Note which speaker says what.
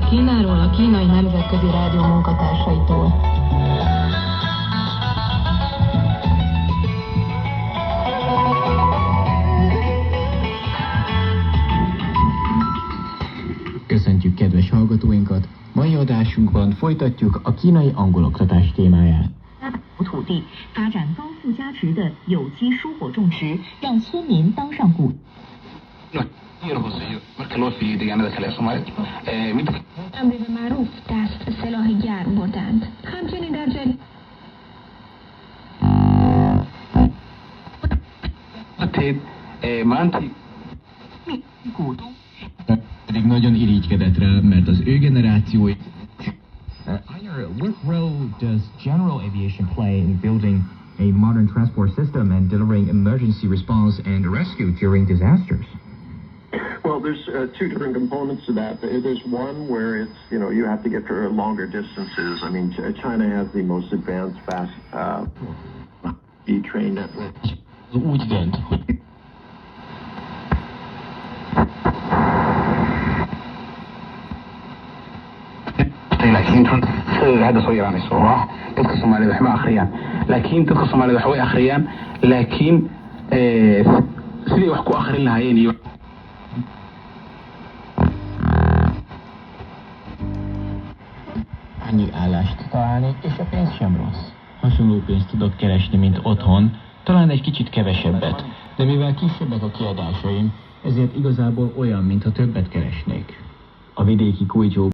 Speaker 1: Kínáról, a kínai nemzetközi rádió munkatársaitól.
Speaker 2: Köszöntjük kedves hallgatóinkat! Mai adásunkban folytatjuk a kínai angoloktatás témáját.
Speaker 3: 土地发展高附加值的有机蔬果种植，让村民当上股。
Speaker 4: امر معروف دست سلاح گرم بردند. همچنین در
Speaker 2: pedig nagyon irigykedett rá, mert az ő generációi... What role does general aviation play in building a modern transport system and delivering emergency response and rescue during disasters?
Speaker 5: Well, there's two different components to that. There's one where it's, you have to get for longer distances. I mean, China has the most advanced fast train network.
Speaker 2: Úgy dönt, hogy
Speaker 6: laakiin hadda soo yaraanayso oo ah dadka Soomaalida waxba akhriyaan laakiin sidii wax ku akhrin lahaayeen iyo
Speaker 2: annyi állást találni, és a pénz sem rossz. Hasonló pénzt tudok keresni, mint otthon, talán egy kicsit kevesebbet, de mivel kisebbek a kiadásaim, ezért igazából olyan, mintha többet keresnék. A vidéki Guizhou